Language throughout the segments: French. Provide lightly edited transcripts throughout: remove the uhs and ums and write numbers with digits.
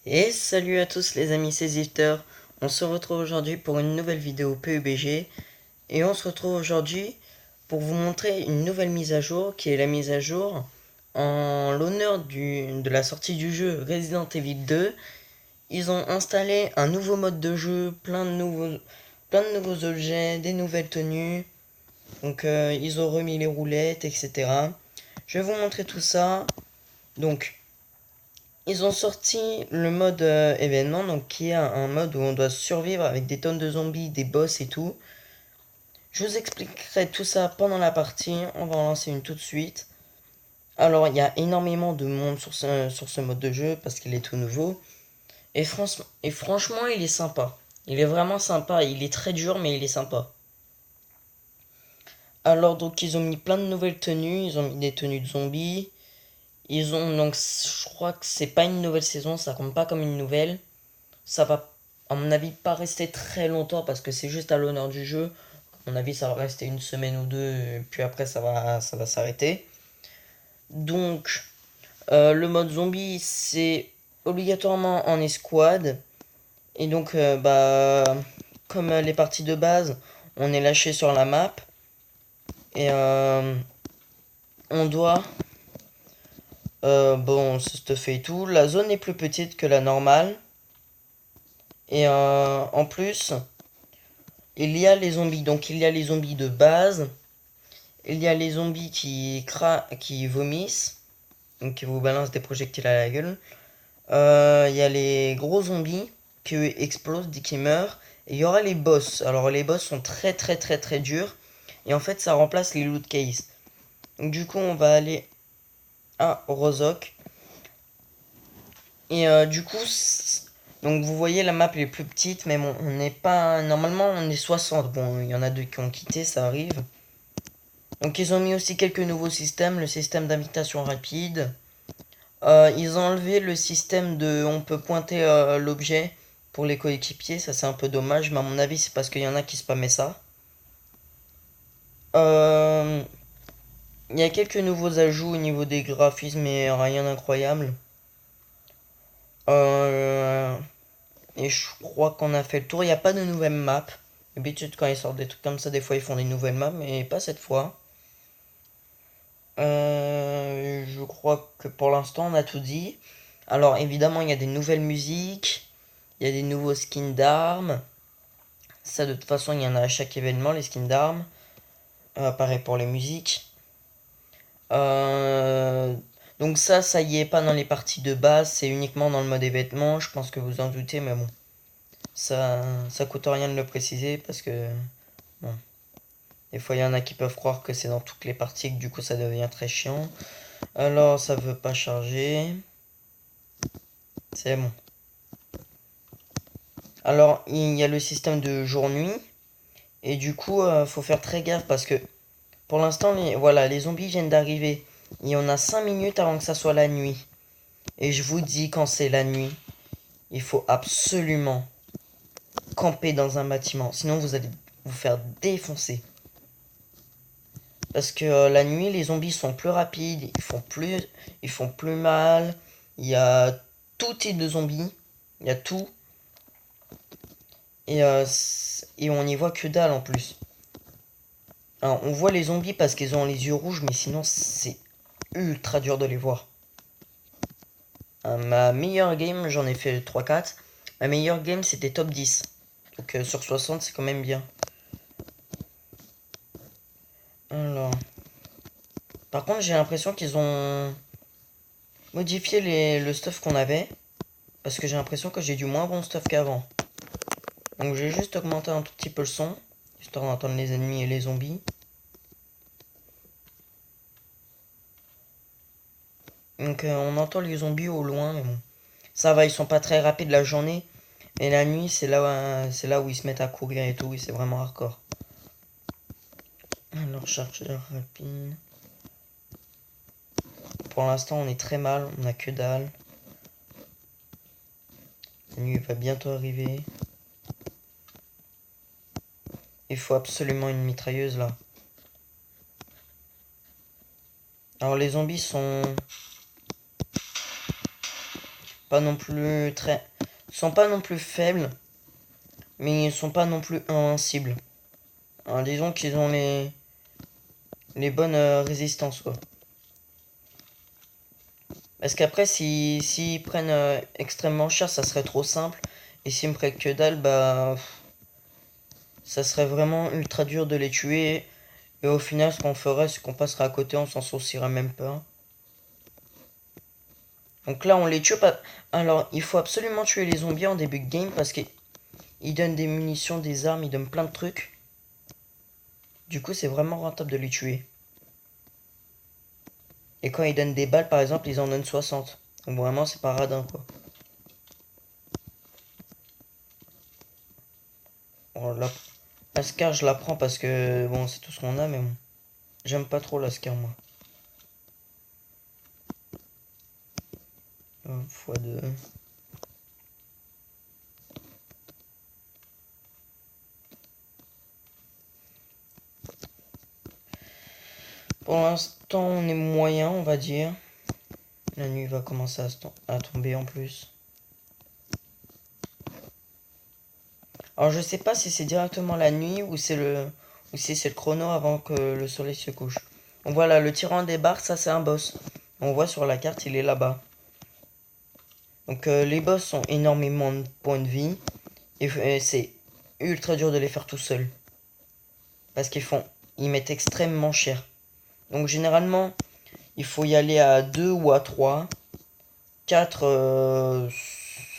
Et salut à tous les amis saisisseurs, on se retrouve aujourd'hui pour une nouvelle vidéo PUBG et on se retrouve aujourd'hui pour vous montrer une nouvelle mise à jour qui est la mise à jour en l'honneur de la sortie du jeu Resident Evil 2. Ils ont installé un nouveau mode de jeu, plein de nouveaux objets, des nouvelles tenues, donc ils ont remis les roulettes, etc. Je vais vous montrer tout ça. Donc ils ont sorti le mode événement, donc qui est un mode où on doit survivre avec des tonnes de zombies, des boss et tout. Je vous expliquerai tout ça pendant la partie, on va en lancer une tout de suite. Alors il y a énormément de monde sur ce mode de jeu parce qu'il est tout nouveau. Et franchement il est sympa. Il est vraiment sympa, il est très dur mais il est sympa. Alors donc ils ont mis plein de nouvelles tenues, ils ont mis des tenues de zombies. Ils ont donc je crois que c'est pas une nouvelle saison, ça compte pas comme une nouvelle. Ça va, à mon avis, pas rester très longtemps parce que c'est juste à l'honneur du jeu. À mon avis, ça va rester une semaine ou deux, et puis après, ça va s'arrêter. Donc, le mode zombie, c'est obligatoirement en escouade. Et donc, comme les parties de base, on est lâché sur la map. Et on doit, se stuffer et tout. La zone est plus petite que la normale. Et en plus, il y a les zombies. Donc il y a les zombies de base. Il y a les zombies qui vomissent. Donc qui vous balancent des projectiles à la gueule. Il y a les gros zombies qui explosent dès qu'ils meurent. Et il y aura les boss. Alors les boss sont très très très très durs. Et en fait ça remplace les loot cases. Donc du coup on va aller à Rozok. Et du coup, donc vous voyez la map est plus petite, mais bon, on n'est pas. Normalement, on est 60. Bon, il y en a deux qui ont quitté, ça arrive. Donc ils ont mis aussi quelques nouveaux systèmes, le système d'invitation rapide. Ils ont enlevé le système de on peut pointer l'objet pour les coéquipiers, ça c'est un peu dommage, mais à mon avis c'est parce qu'il y en a qui spammaient ça. Euh, Il y a quelques nouveaux ajouts au niveau des graphismes, mais rien d'incroyable. Euh, Et je crois qu'on a fait le tour. Il n'y a pas de nouvelles maps. D'habitude, quand ils sortent des trucs comme ça, des fois ils font des nouvelles maps, mais pas cette fois. Je crois que pour l'instant, on a tout dit. Alors, évidemment, il y a des nouvelles musiques. Il y a des nouveaux skins d'armes. Ça, de toute façon, il y en a à chaque événement, les skins d'armes. Pareil pour les musiques. Euh, donc ça y est, pas dans les parties de base. C'est uniquement dans le mode événement. Je pense que vous en doutez, mais bon. Ça coûte rien de le préciser parce que bon, des fois il y en a qui peuvent croire que c'est dans toutes les parties et que du coup ça devient très chiant. Alors ça veut pas charger. C'est bon. Alors il y a le système de jour-nuit. Et du coup faut faire très gaffe parce que pour l'instant voilà, les zombies viennent d'arriver. Et on a 5 minutes avant que ça soit la nuit. Et je vous dis quand c'est la nuit, il faut absolument camper dans un bâtiment. Sinon vous allez vous faire défoncer. Parce que la nuit, les zombies sont plus rapides, ils font plus mal. Il y a tout type de zombies. Il y a tout. Et on n'y voit que dalle en plus. Alors, on voit les zombies parce qu'ils ont les yeux rouges, mais sinon c'est ultra dur de les voir. Ma meilleure game, j'en ai fait 3-4. Ma meilleure game c'était top 10. Donc sur 60 c'est quand même bien. Alors. Par contre j'ai l'impression qu'ils ont modifié le stuff qu'on avait. Parce que j'ai l'impression que j'ai du moins bon stuff qu'avant. Donc j'ai juste augmenté un tout petit peu le son, histoire d'entendre les ennemis et les zombies. Donc on entend les zombies au loin, mais bon. Ça va, ils sont pas très rapides la journée. Et la nuit, c'est là où ils se mettent à courir et tout, et c'est vraiment hardcore. Alors, chargeur rapide. Pour l'instant, on est très mal, on a que dalle. La nuit va bientôt arriver. Il faut absolument une mitrailleuse là. Alors, les zombies sont pas non plus très... sont pas non plus faibles, mais ils sont pas non plus invincibles. Hein, disons qu'ils ont les bonnes résistances, quoi. Parce qu'après, s'ils prennent extrêmement cher, ça serait trop simple. Et s'ils me prennent que dalle, bah... ça serait vraiment ultra dur de les tuer. Et au final, ce qu'on ferait, c'est qu'on passerait à côté, on s'en soucierait même pas. Donc là, on les tue pas. Alors, il faut absolument tuer les zombies en début de game parce qu'ils donnent des munitions, des armes, ils donnent plein de trucs. Du coup, c'est vraiment rentable de les tuer. Et quand ils donnent des balles, par exemple, ils en donnent 60. Donc vraiment, c'est pas radin, quoi. Bon, la Scar, je la prends parce que, bon, c'est tout ce qu'on a, mais bon. J'aime pas trop la Scar, moi. x2. Pour l'instant, on est moyen, on va dire. La nuit va commencer à tomber en plus. Alors, je sais pas si c'est directement la nuit ou si c'est le chrono avant que le soleil se couche. Donc voilà, le tyran débarque, ça c'est un boss. On voit sur la carte, il est là-bas. Donc les boss ont énormément de points de vie. Et c'est ultra dur de les faire tout seul. Parce ils mettent extrêmement cher. Donc généralement, il faut y aller à 2 ou à 3. 4,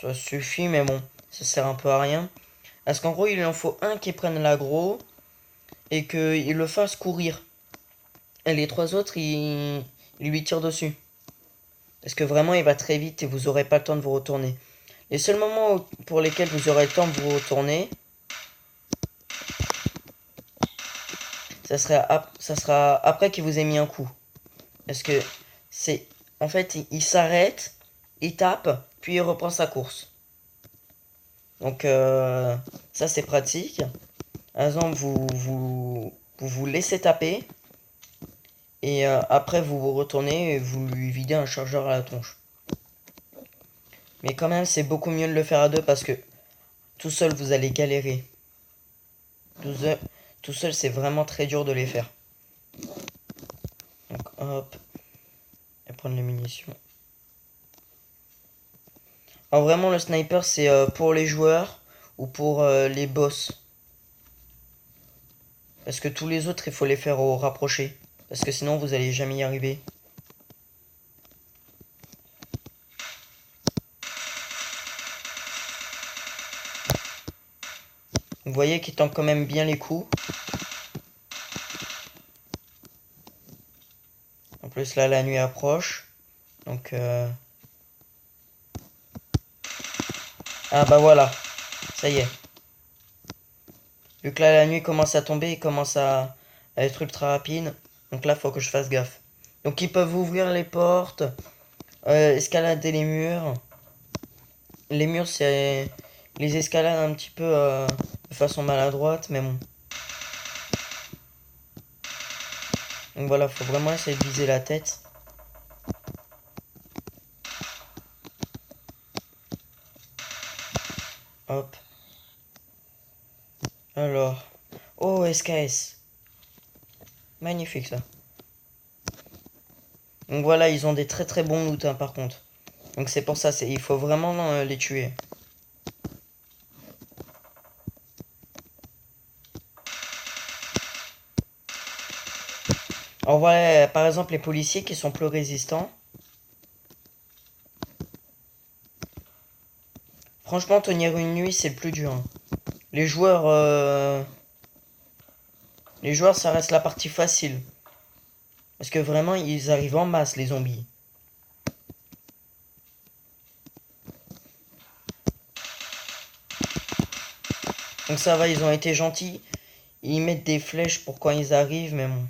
ça suffit, mais bon, ça sert un peu à rien. Parce qu'en gros, il en faut un qui prenne l'aggro et qu'il le fasse courir. Et les trois autres, ils lui tirent dessus. Parce que vraiment, il va très vite et vous aurez pas le temps de vous retourner. Les seuls moments pour lesquels vous aurez le temps de vous retourner, ça sera après qu'il vous ait mis un coup. Parce que c'est... En fait, il s'arrête, il tape, puis il reprend sa course. Donc ça c'est pratique. Par exemple, vous laissez taper. Et après vous vous retournez et vous lui videz un chargeur à la tronche. Mais quand même c'est beaucoup mieux de le faire à deux parce que tout seul vous allez galérer. Tout seul c'est vraiment très dur de les faire. Donc hop. Et prendre les munitions. Alors vraiment le sniper c'est pour les joueurs ou pour les boss. Parce que tous les autres il faut les faire au rapproché. Parce que sinon vous allez jamais y arriver. Vous voyez qu'il tente quand même bien les coups. En plus là la nuit approche. Donc ah bah voilà. Ça y est. Vu que là la nuit commence à tomber, il commence à être ultra rapide. Donc là faut que je fasse gaffe. Donc ils peuvent ouvrir les portes, escalader les murs. Les murs c'est... les escalades un petit peu de façon maladroite, mais bon. Donc voilà, faut vraiment essayer de viser la tête. Hop. Alors. Oh, SKS. Magnifique ça. Donc voilà, ils ont des très très bons loot hein, par contre. Donc c'est pour ça, il faut vraiment les tuer. Alors voilà, par exemple les policiers qui sont plus résistants. Franchement, tenir une nuit, c'est le plus dur. Hein. Les joueurs, ça reste la partie facile. Parce que vraiment, ils arrivent en masse, les zombies. Donc ça va, ils ont été gentils. Ils mettent des flèches pour quand ils arrivent, mais bon.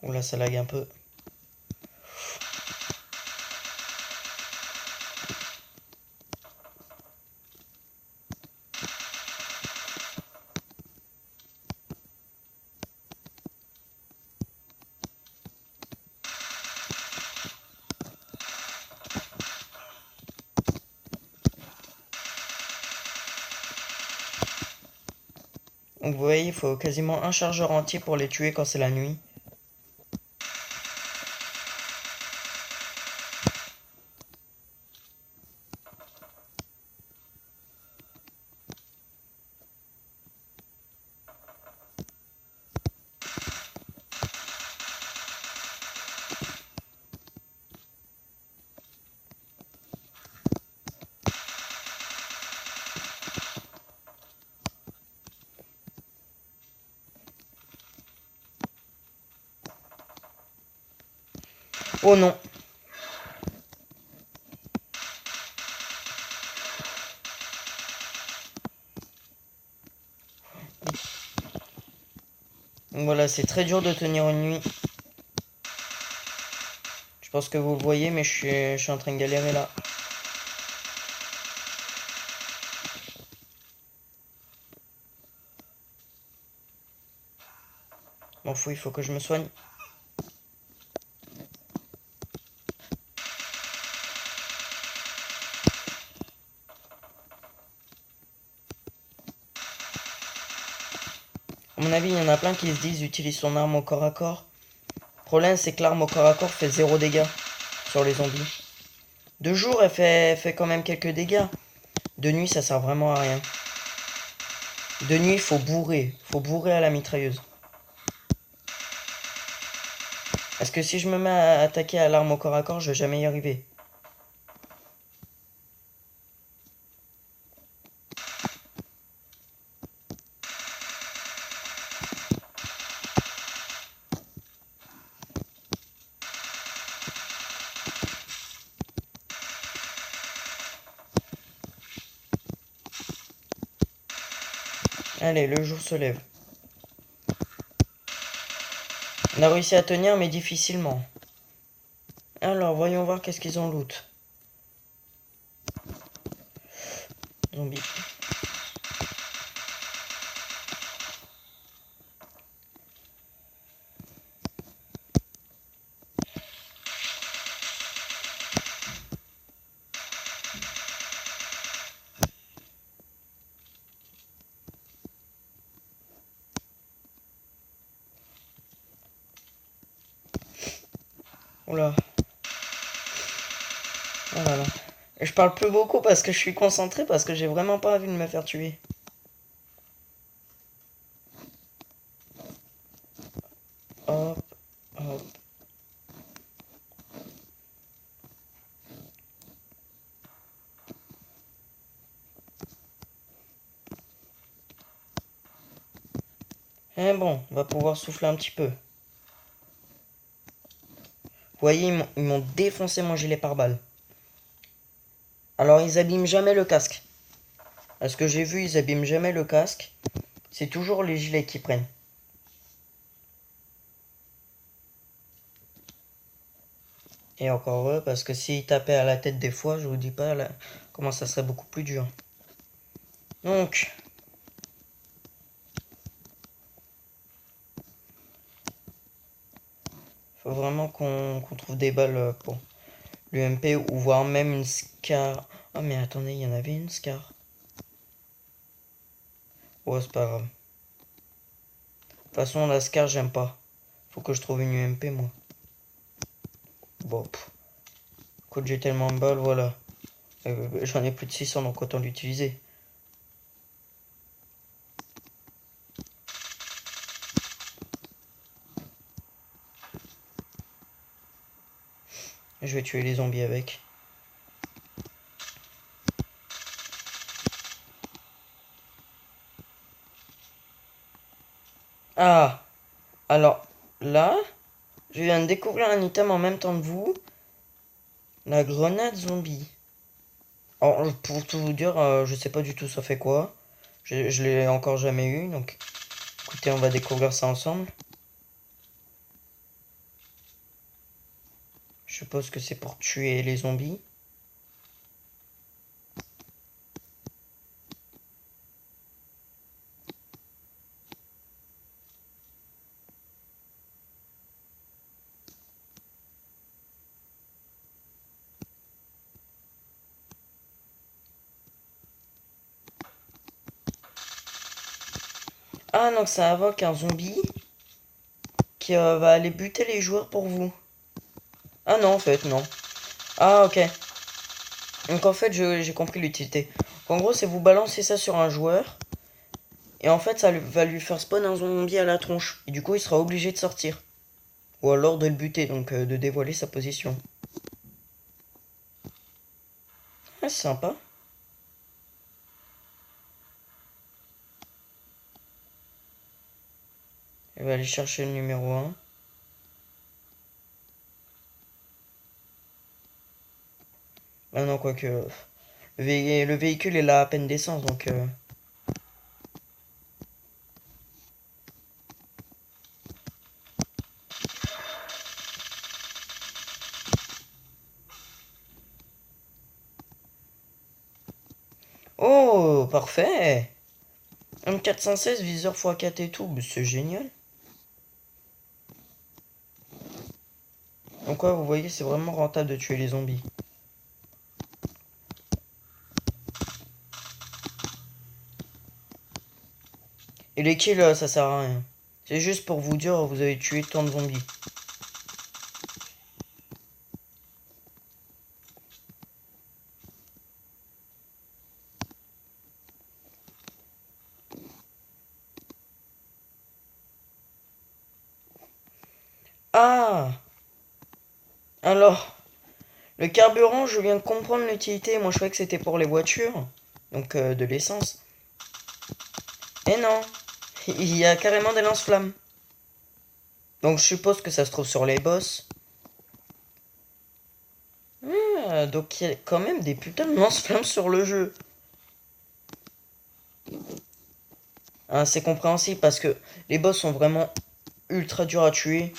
Oula, ça lag un peu. Donc vous voyez, il faut quasiment un chargeur entier pour les tuer quand c'est la nuit. Oh non. Donc voilà, c'est très dur de tenir une nuit. Je pense que vous le voyez, mais je suis en train de galérer là. M'en fous, il faut que je me soigne. À mon avis, il y en a plein qui se disent utilise son arme au corps à corps. Le problème, c'est que l'arme au corps à corps fait 0 dégâts sur les zombies. De jour, elle fait quand même quelques dégâts. De nuit, ça sert vraiment à rien. De nuit, il faut bourrer. Faut bourrer à la mitrailleuse. Parce que si je me mets à attaquer à l'arme au corps à corps, je vais jamais y arriver. Allez, le jour se lève. On a réussi à tenir, mais difficilement. Alors, voyons voir qu'est-ce qu'ils ont loot. Zombies. Oula. Oh là là. Et je parle plus beaucoup parce que je suis concentré, parce que j'ai vraiment pas envie de me faire tuer. Hop, hop. Eh bon, on va pouvoir souffler un petit peu. Vous voyez, ils m'ont défoncé mon gilet pare-balles. Alors, ils abîment jamais le casque. À ce que j'ai vu, ils abîment jamais le casque. C'est toujours les gilets qui prennent. Et encore heureux, parce que s'ils tapaient à la tête des fois, je vous dis pas là, comment ça serait beaucoup plus dur. Donc, faut vraiment qu'on trouve des balles pour l'UMP ou voire même une Scar. Oh mais attendez, il y en avait une Scar. Oh, c'est pas grave. De toute façon, la Scar, j'aime pas. Faut que je trouve une UMP, moi. Bon, écoute, j'ai tellement de balles, voilà. J'en ai plus de 600, donc autant l'utiliser. Je vais tuer les zombies avec. Ah! Alors, là, je viens de découvrir un item en même temps que vous. La grenade zombie. Alors, pour tout vous dire, je sais pas du tout ça fait quoi. Je l'ai encore jamais eu, donc écoutez, on va découvrir ça ensemble. Je suppose que c'est pour tuer les zombies. Ah, donc ça invoque un zombie qui va aller buter les joueurs pour vous. Ah non, en fait, non. Ah, ok. Donc en fait, j'ai compris l'utilité. En gros, c'est vous balancer ça sur un joueur. Et en fait, va lui faire spawn un zombie à la tronche. Et du coup, il sera obligé de sortir. Ou alors de le buter, donc de dévoiler sa position. Ah, c'est sympa. Il va aller chercher le numéro 1. Ah non, quoique... le véhicule est là à peine d'essence, donc... Oh, parfait. M416, viseur x4 et tout, c'est génial. Donc ouais, vous voyez, c'est vraiment rentable de tuer les zombies. Et les kills, ça sert à rien. C'est juste pour vous dire, vous avez tué tant de zombies. Ah! Alors, le carburant, je viens de comprendre l'utilité. Moi, je croyais que c'était pour les voitures. Donc, de l'essence. Et non! Il y a carrément des lance-flammes. Donc, je suppose que ça se trouve sur les boss. Ah, donc, il y a quand même des putains de lance-flammes sur le jeu. Ah, c'est compréhensible parce que les boss sont vraiment ultra durs à tuer.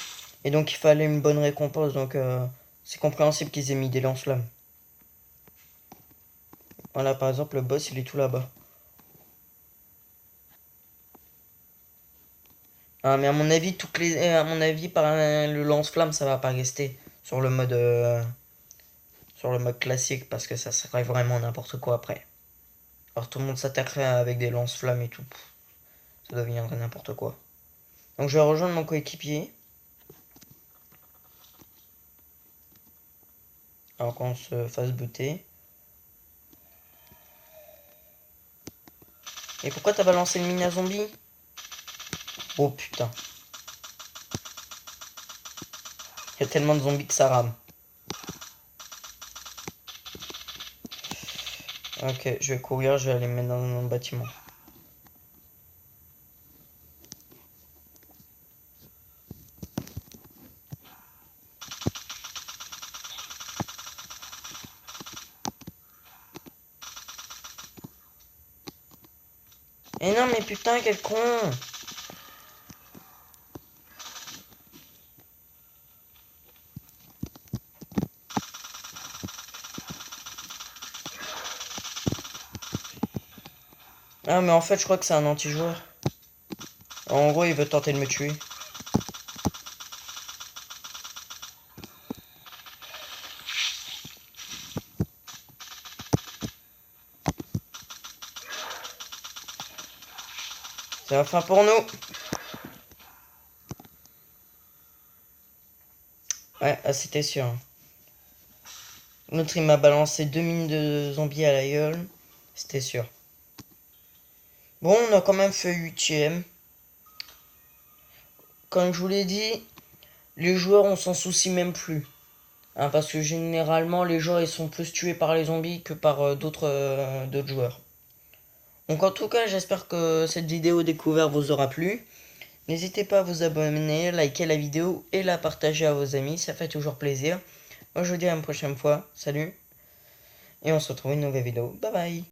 Et donc, il fallait une bonne récompense. Donc, c'est compréhensible qu'ils aient mis des lance-flammes. Voilà, par exemple, le boss, il est tout là-bas. Ah, mais à mon avis, à mon avis, par le lance-flamme, ça va pas rester sur le mode classique parce que ça serait vraiment n'importe quoi après. Alors tout le monde s'attaquerait avec des lance-flammes et tout. Ça deviendrait n'importe quoi. Donc je vais rejoindre mon coéquipier. Alors qu'on se fasse buter. Et pourquoi t'as balancé le mine à zombie? Oh putain. Il y a tellement de zombies que ça rame. Ok, je vais courir, je vais aller me mettre dans un autre bâtiment. Eh non mais putain, quel con! Ah mais en fait je crois que c'est un anti-joueur. En gros il veut tenter de me tuer. C'est la fin pour nous. Ouais, ah, c'était sûr. L'autre il m'a balancé 2 mines de zombies à la gueule. C'était sûr. Bon, on a quand même fait 8ème. Comme je vous l'ai dit, les joueurs on s'en soucie même plus. Hein, parce que généralement les joueurs ils sont plus tués par les zombies que par d'autres joueurs. Donc en tout cas j'espère que cette vidéo découverte vous aura plu. N'hésitez pas à vous abonner, liker la vidéo et la partager à vos amis, ça fait toujours plaisir. Moi je vous dis à une prochaine fois, salut, et on se retrouve une nouvelle vidéo, bye bye.